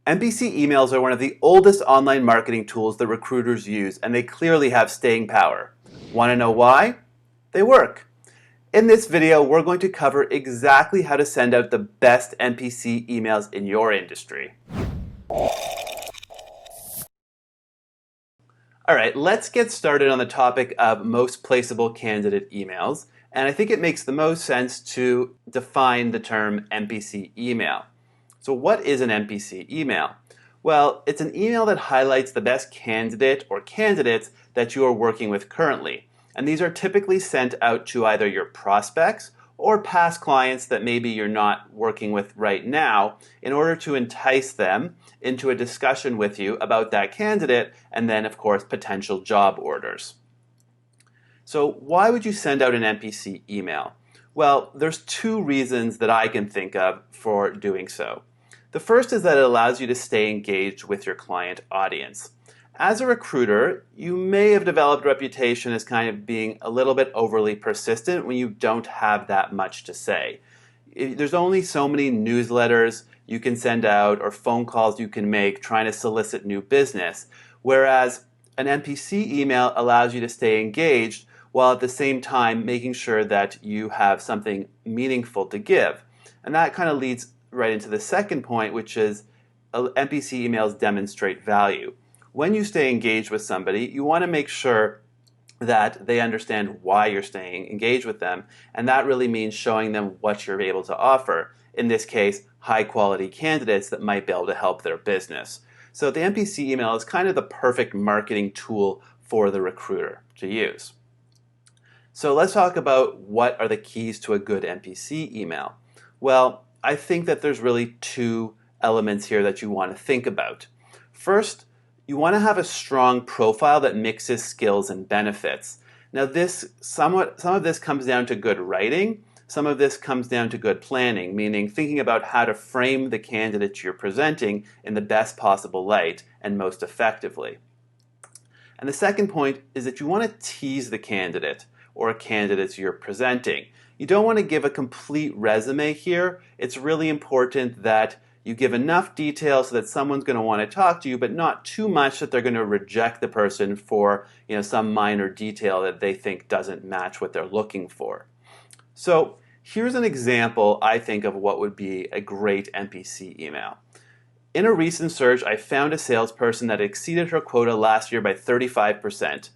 MPC emails are one of the oldest online marketing tools that recruiters use, and they clearly have staying power. Want to know why? They work. In this video, we're going to cover exactly how to send out the best MPC emails in your industry. All right, let's get started on the topic of most placeable candidate emails. And I think it makes the most sense to define the term MPC email. So what is an MPC email? Well, it's an email that highlights the best candidate or candidates that you are working with currently. And these are typically sent out to either your prospects or past clients that maybe you're not working with right now in order to entice them into a discussion with you about that candidate and then, of course, potential job orders. So why would you send out an MPC email? Well, there's two reasons that I can think of for doing so. The first is that it allows you to stay engaged with your client audience. As a recruiter, you may have developed a reputation as kind of being a little bit overly persistent when you don't have that much to say. There's only so many newsletters you can send out or phone calls you can make trying to solicit new business, whereas an MPC email allows you to stay engaged while at the same time making sure that you have something meaningful to give. And that kind of leads right into the second point, which is MPC emails demonstrate value. When you stay engaged with somebody, you want to make sure that they understand why you're staying engaged with them, and that really means showing them what you're able to offer. In this case, high quality candidates that might be able to help their business. So the MPC email is kind of the perfect marketing tool for the recruiter to use. So let's talk about what are the keys to a good MPC email. Well, I think that there's really two elements here that you want to think about. First, you want to have a strong profile that mixes skills and benefits. Now some of this comes down to good writing, some of this comes down to good planning, meaning thinking about how to frame the candidate you're presenting in the best possible light and most effectively. And the second point is that you want to tease the candidate or candidates you're presenting. You don't want to give a complete resume here. It's really important that you give enough detail so that someone's going to want to talk to you, but not too much that they're going to reject the person for some minor detail that they think doesn't match what they're looking for. So here's an example, I think, of what would be a great MPC email. In a recent search, I found a salesperson that exceeded her quota last year by 35%.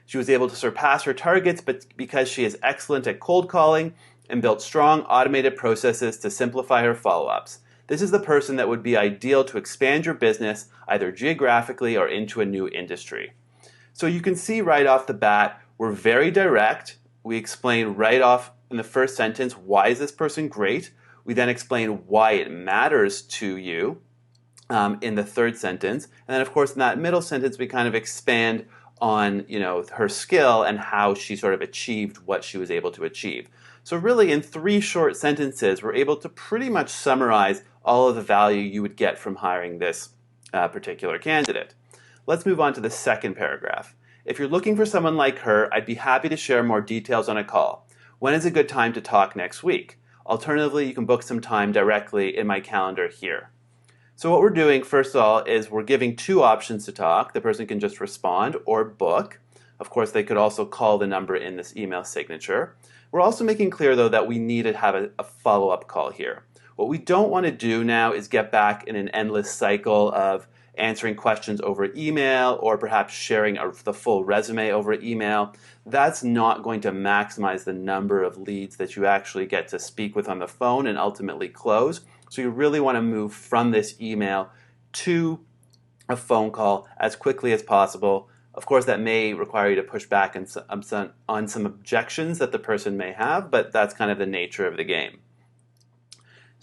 She was able to surpass her targets because she is excellent at cold calling and built strong automated processes to simplify her follow-ups. This is the person that would be ideal to expand your business either geographically or into a new industry. So you can see right off the bat, we're very direct. We explain right off in the first sentence, why is this person great? We then explain why it matters to you in the third sentence. And then of course in that middle sentence, we kind of expand on her skill and how she sort of achieved what she was able to achieve. So really in 3 short sentences, we're able to pretty much summarize all of the value you would get from hiring this particular candidate. Let's move on to the second paragraph. If you're looking for someone like her, I'd be happy to share more details on a call. When is a good time to talk next week? Alternatively, you can book some time directly in my calendar here. So what we're doing, first of all, is we're giving 2 options to talk. The person can just respond or book. Of course, they could also call the number in this email signature. We're also making clear, though, that we need to have a follow-up call here. What we don't want to do now is get back in an endless cycle of answering questions over email or perhaps sharing the full resume over email. That's not going to maximize the number of leads that you actually get to speak with on the phone and ultimately close. So you really want to move from this email to a phone call as quickly as possible. Of course, that may require you to push back on some objections that the person may have, but that's kind of the nature of the game.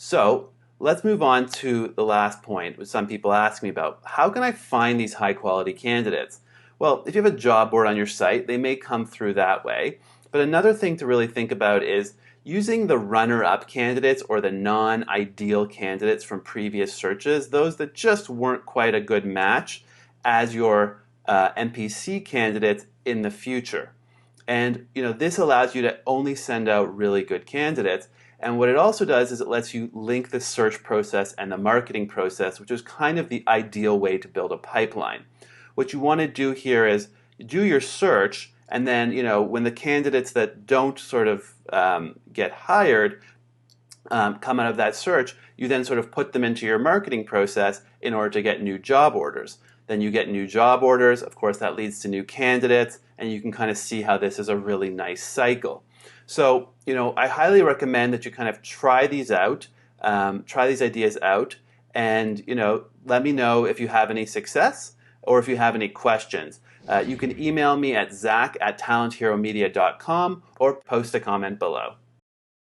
So let's move on to the last point, which some people ask me about. How can I find these high quality candidates? Well, if you have a job board on your site, they may come through that way. But another thing to really think about is using the runner-up candidates or the non-ideal candidates from previous searches, those that just weren't quite a good match, as your MPC candidates in the future. And this allows you to only send out really good candidates. And what it also does is it lets you link the search process and the marketing process, which is kind of the ideal way to build a pipeline. What you want to do here is do your search, and then when the candidates that don't sort of get hired come out of that search, you then sort of put them into your marketing process in order to get new job orders. Then you get new job orders. Of course, that leads to new candidates, and you can kind of see how this is a really nice cycle. So, I highly recommend that you kind of try these out, try these ideas out, and, let me know if you have any success or if you have any questions. You can email me at zach@talentheromedia.com or post a comment below.